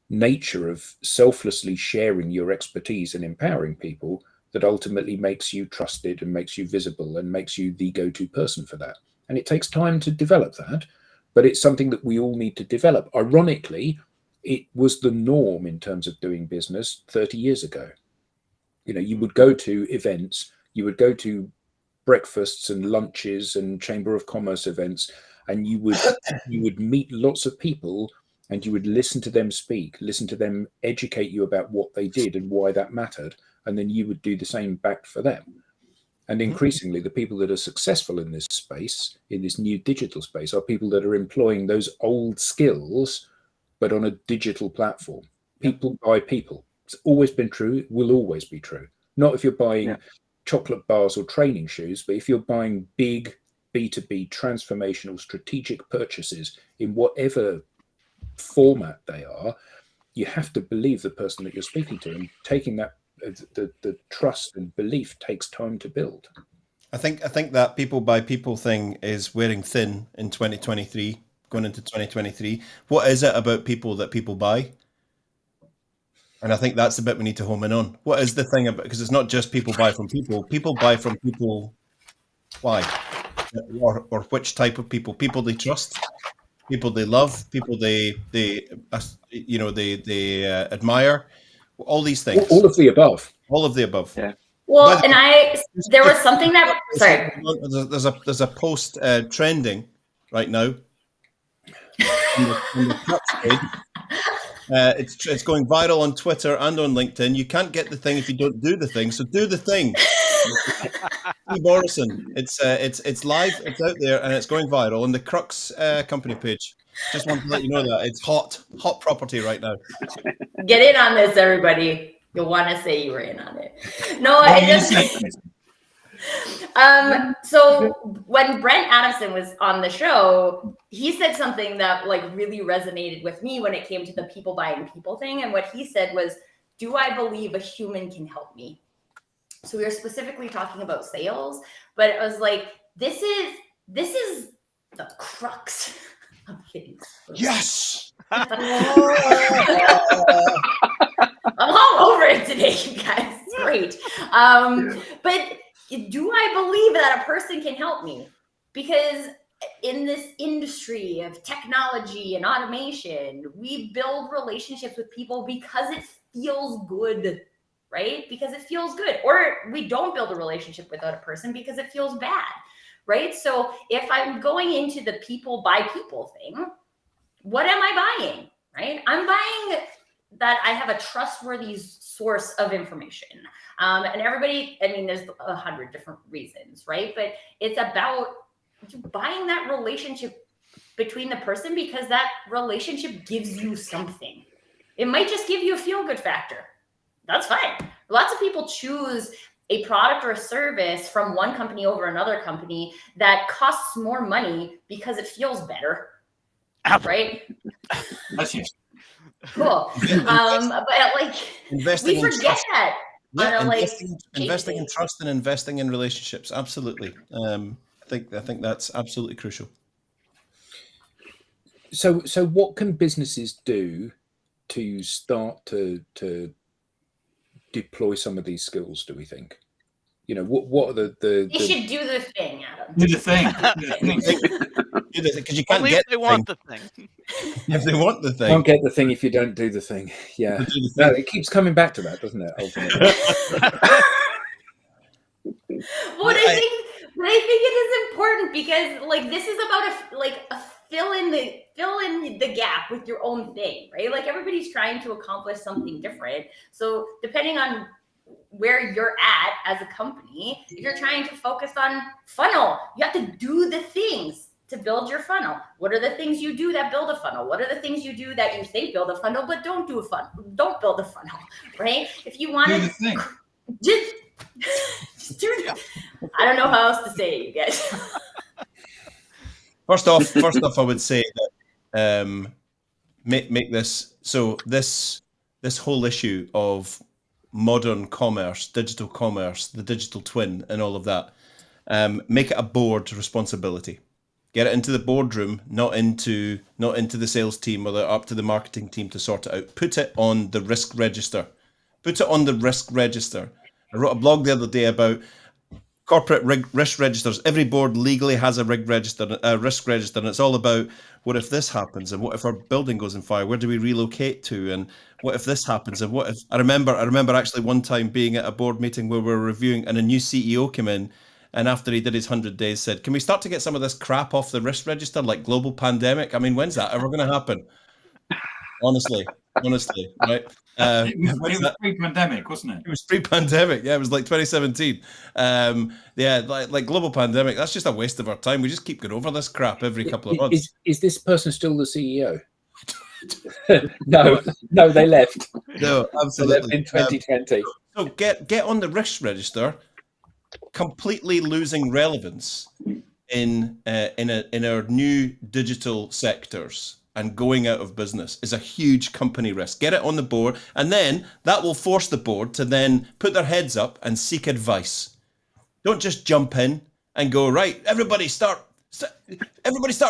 nature of selflessly sharing your expertise and empowering people that ultimately makes you trusted and makes you visible and makes you the go-to person for that. And it takes time to develop that, but it's something that we all need to develop. Ironically, it was the norm in terms of doing business 30 years ago. You would go to events, you would go to breakfasts and lunches and Chamber of Commerce events, and you would meet lots of people, and you would listen to them speak, listen to them educate you about what they did and why that mattered, and then you would do the same back for them. And increasingly, the people that are successful in this space, in this new digital space, are people that are employing those old skills, but on a digital platform. People buy people. It's always been true. It will always be true. Not if you're buying chocolate bars or training shoes, but if you're buying big B2B transformational strategic purchases in whatever format they are, you have to believe the person that you're speaking to, and taking that the trust and belief takes time to build. I think that people by people thing is wearing thin in 2023, going into 2023. What is it about people that people buy? And I think that's the bit we need to home in on. What is the thing about, because it's not just people buy from people. People buy from people. Why? Or which type of people? People they trust, people they love, people they admire. All these things. All of the above. All of the above. Yeah. Well, and there was something that, sorry. There's a post trending right now on the Crux page. It's going viral on Twitter and on LinkedIn. You can't get the thing if you don't do the thing. So do the thing. Morrison. It's live. It's out there and it's going viral on the Crux company page. Just want to let you know that it's hot property right now. Get in on this, everybody. You'll want to say you were in on it. No, I just. So when Brent Adamson was on the show, he said something that really resonated with me when it came to the people buying people thing. And what he said was, do I believe a human can help me? So we were specifically talking about sales, but it was like, this is the crux of things. Yes. I'm all over it today, you guys. It's great. But do I believe that a person can help me? Because in this industry of technology and automation, we build relationships with people because it feels good, right? Because it feels good. Or we don't build a relationship without a person because it feels bad, right? So if I'm going into the people by people thing, what am I buying, right? I'm buying that I have a trustworthy source of information. And everybody, there's 100 different reasons, right? But it's about buying that relationship between the person because that relationship gives you something. It might just give you a feel-good factor. That's fine. Lots of people choose a product or a service from one company over another company that costs more money because it feels better, right? That's it. Cool. But investing we forget that. Yeah, investing in trust and investing in relationships. Absolutely. I think that's absolutely crucial. So what can businesses do to start to deploy some of these skills, do we think? What are the They should do the thing, Adam. Do the thing. Because you can't Only get if they want the thing. If they want the thing. Can't get the thing if you don't do the thing. Yeah. No, it keeps coming back to that, doesn't it? Ultimately. What I think it is important because this is about a fill in the gap with your own thing, right? Everybody's trying to accomplish something different. So depending on where you're at as a company, if you're trying to focus on funnel, you have to do the things to build your funnel? What are the things you do that build a funnel? What are the things you do that you think build a funnel, but don't build a funnel, right? If you want Do to the thing. just do it. I don't know how else to say it, you guys. First off, I would say that make this so this whole issue of modern commerce, digital commerce, the digital twin, and all of that, make it a board responsibility. Get it into the boardroom, not into the sales team or up to the marketing team to sort it out. Put it on the risk register. Put it on the risk register. I wrote a blog the other day about corporate risk registers. Every board legally has a risk register, and it's all about what if this happens, and what if our building goes on fire? Where do we relocate to? And what if this happens? And what if I remember actually one time being at a board meeting where we were reviewing, and a new CEO came in, and after he did his 100 days, said, "Can we start to get some of this crap off the risk register, like global pandemic? I mean, when's that ever going to happen?" Honestly, right? It was pre-pandemic, wasn't it? It was pre-pandemic. Yeah, it was like 2017. Yeah, like global pandemic. That's just a waste of our time. We just keep going over this crap every couple of months. Is this person still the CEO? No, they left. No, absolutely. They left in 2020. So get on the risk register. Completely losing relevance in our new digital sectors and going out of business is a huge company risk. Get it on the board, and then that will force the board to then put their heads up and seek advice. Don't just jump in and go, right, everybody start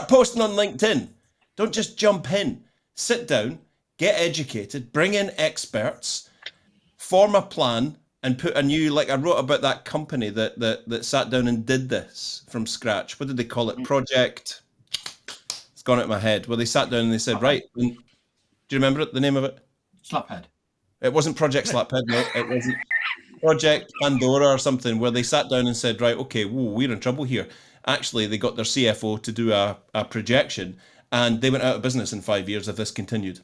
posting on LinkedIn. Don't just jump in. Sit down, get educated, bring in experts, form a plan, and put a new, like I wrote about that company that sat down and did this from scratch. What did they call it? Project. It's gone out of my head. Well, they sat down and they said, right. Do you remember it? The name of it? Slaphead. It wasn't Project Slaphead. No, it wasn't. Project Pandora or something, where they sat down and said, right, okay, whoa, we're in trouble here. Actually, they got their CFO to do a projection, and they went out of business in 5 years if this continued.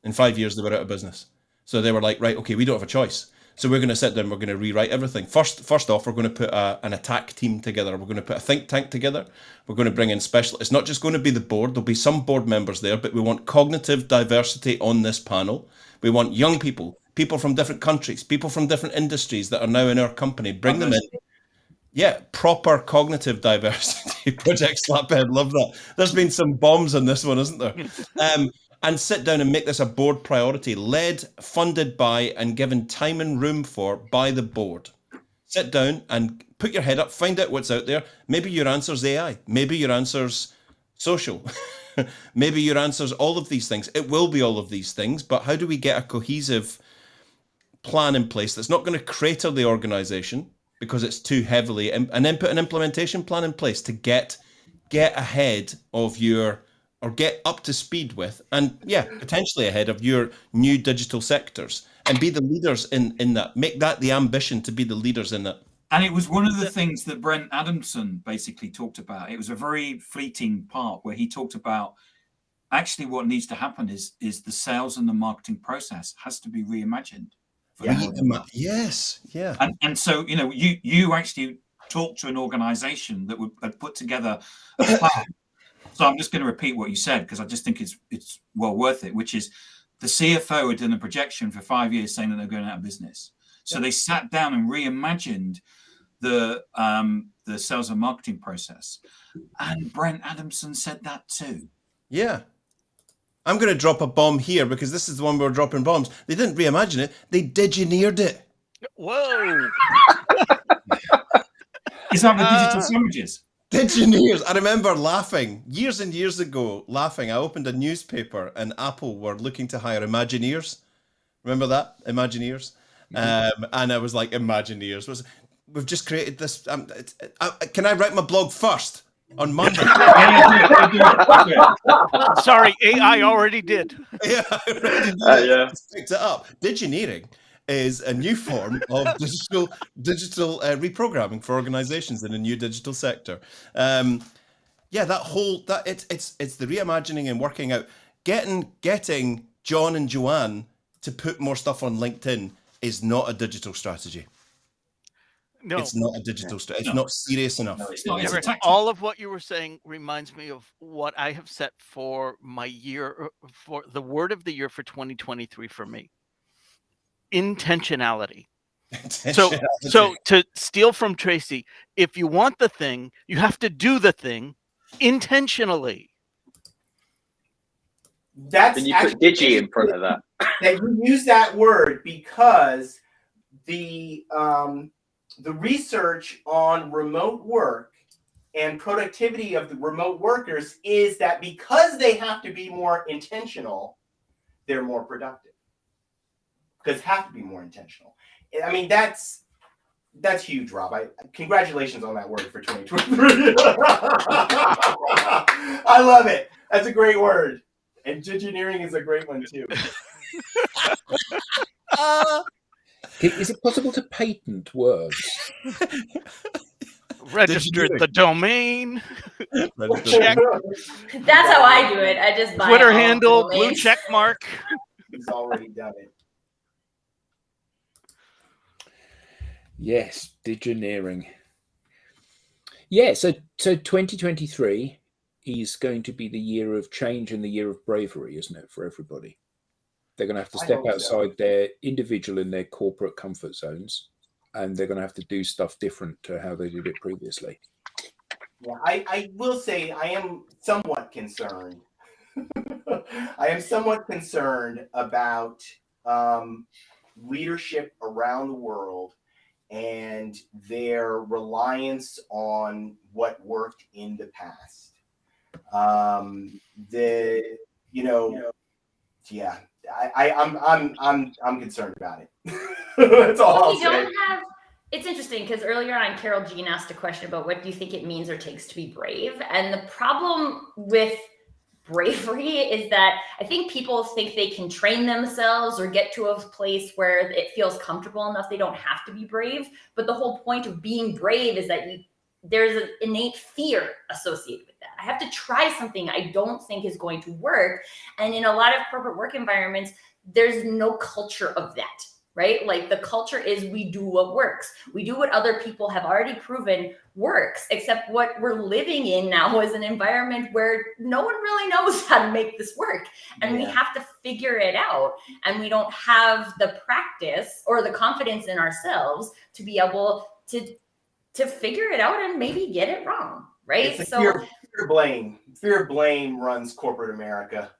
In 5 years, they were out of business. So they were like, right, okay, we don't have a choice. So we're going to sit down, we're going to rewrite everything. First off, we're going to put an attack team together. We're going to put a think tank together. We're going to bring in specialists. It's not just going to be the board. There'll be some board members there, but we want cognitive diversity on this panel. We want young people from different countries, people from different industries that are now in our company. Bring them in. Yeah, proper cognitive diversity. Project Slaphead, love that. There's been some bombs on this one, isn't there? And sit down and make this a board priority, led, funded by, and given time and room for by the board. Sit down and put your head up, find out what's out there. Maybe your answer's AI. Maybe your answer's social. Maybe your answer's all of these things. It will be all of these things, but how do we get a cohesive plan in place that's not going to crater the organization because it's too heavily, and then put an implementation plan in place to get ahead of your, or get up to speed with, and potentially ahead of your new digital sectors, and be the leaders in that. Make that the ambition to be the leaders in that. And it was one of the things that Brent Adamson basically talked about. It was a very fleeting part where he talked about actually what needs to happen is the sales and the marketing process has to be reimagined. Yes. Yeah. And so, you actually talked to an organization that had put together a plan. So I'm just going to repeat what you said, because I just think it's well worth it, which is the CFO had done a projection for 5 years saying that they're going out of business. So they sat down and reimagined the sales and marketing process. And Brent Adamson said that too. Yeah. I'm going to drop a bomb here, because this is the one where we're dropping bombs. They didn't reimagine it. They digineered it. Whoa. Is that the digital sandwiches? Digineers. I remember laughing years and years ago. I opened a newspaper and Apple were looking to hire Imagineers. Remember that? Imagineers. And I was like, Imagineers. We've just created this. Can I write my blog first on Monday? Sorry, AI already did. Yeah, I already picked it up. Digineering is a new form of digital reprogramming for organizations in a new digital sector. It's the reimagining and working out, getting John and Joanne to put more stuff on LinkedIn is not a digital strategy. No, It's not a digital strategy. It's No. not serious enough. No, it's not. It's a Eric, tactic. all of what you were saying reminds me of what I have set for my year, for the word of the year for 2023 for me. Intentionality. So to steal from Tracy, if you want the thing, you have to do the thing intentionally. That's Then you put digi in front of that. That you use that word because the research on remote work and productivity of the remote workers is that because they have to be more intentional, they're more productive. Because have to be more intentional. I mean, that's huge, Rob. Congratulations on that word for 2023. I love it. That's a great word. And engineering is a great one too. Is it possible to patent words? Registered the domain, Check. That's how I do it. I just buy Twitter all the handle, blue domains. check mark. He's already done it. Yes, digineering. Yeah, so 2023 is going to be the year of change and the year of bravery, isn't it, for everybody? They're going to have to I step hope so. outside their individual and their corporate comfort zones, and they're going to have to do stuff different to how they did it previously. Yeah, I will say I am somewhat concerned. I am somewhat concerned about leadership around the world and their reliance on what worked in the past. I'm concerned about it. That's all I'll say. It's interesting because earlier on, Carol Jean asked a question about what do you think it means or takes to be brave? And the problem with bravery is that I think people think they can train themselves or get to a place where it feels comfortable enough they don't have to be brave. But the whole point of being brave is that there's an innate fear associated with that. I have to try something I don't think is going to work. And in a lot of corporate work environments, there's no culture of that. Right? Like the culture is we do what works. We do what other people have already proven works, except what we're living in now is an environment where no one really knows how to make this work. And we have to figure it out. And we don't have the practice or the confidence in ourselves to be able to figure it out and maybe get it wrong. Right? It's So fear blame. Fear blame runs corporate America.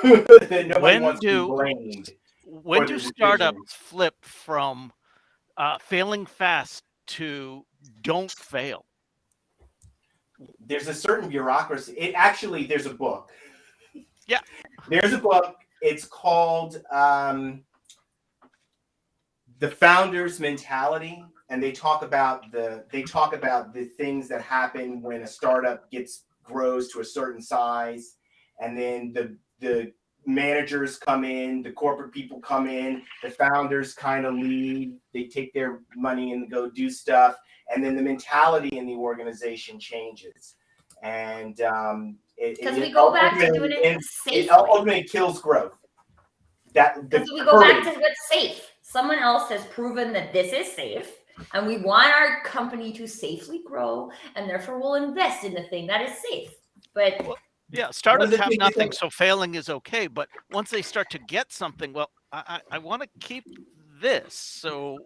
Nobody wants to be blamed. When do startups flip from failing fast to don't fail? There's a certain bureaucracy. There's a book. Yeah. There's a book. It's called The Founder's Mentality. And they talk about the things that happen when a startup grows to a certain size. And then the managers come in, the corporate people come in, the founders kind of lead, they take their money and go do stuff, and then the mentality in the organization changes. And because we go back to doing it safely. It ultimately kills growth. Because we go back to what's safe. Someone else has proven that this is safe, and we want our company to safely grow, and therefore we'll invest in the thing that is safe. But yeah, startups have nothing, so failing is okay. But once they start to get something, well, I want to keep this. So,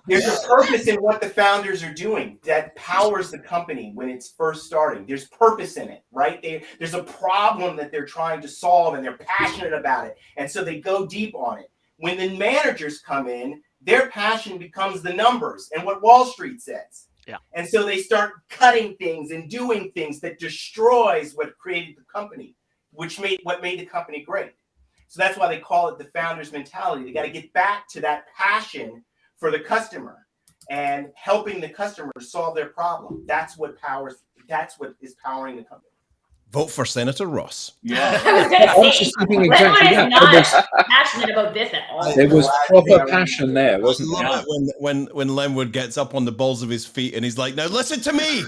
there's a purpose in what the founders are doing that powers the company when it's first starting. There's purpose in it, right? There's a problem that they're trying to solve and they're passionate about it. And so they go deep on it. When the managers come in, their passion becomes the numbers and what Wall Street says. Yeah. And so they start cutting things and doing things that destroys what created the company, what made the company great. So that's why they call it the founder's mentality. They got to get back to that passion for the customer and helping the customer solve their problem. That's what is powering the company. Vote for Senator Ross. Yeah. I was just thinking exactly that. Not passionate about this at all. There was proper passion there, wasn't I there? love it when Lenwood gets up on the balls of his feet and he's like, "Now listen to me."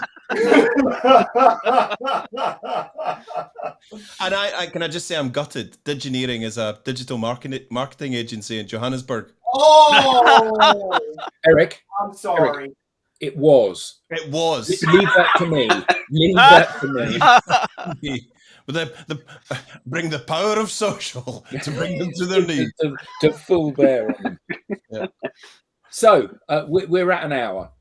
And I can I just say I'm gutted. Digineering is a digital marketing agency in Johannesburg. Oh, Eric, I'm sorry. It was. It was. Leave that to me. Leave that to me. But bring the power of social to bring them to their knees. to full bear on them. Yeah. So we're at an hour.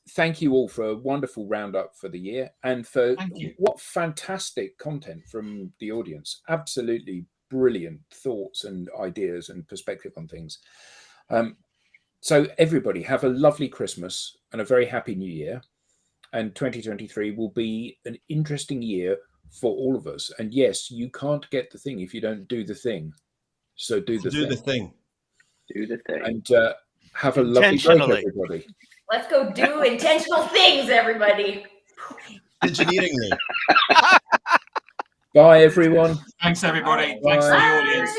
Thank you all for a wonderful roundup for the year, and for what fantastic content from the audience. Absolutely brilliant thoughts and ideas and perspective on things. So everybody have a lovely Christmas and a very happy New Year. And 2023 will be an interesting year for all of us. And yes, you can't get the thing if you don't do the thing. So do the thing. Do the thing. And have a lovely break, everybody. Let's go do intentional things, everybody. Engineeringly. Bye, everyone. Thanks, everybody. Bye. Thanks to the audience.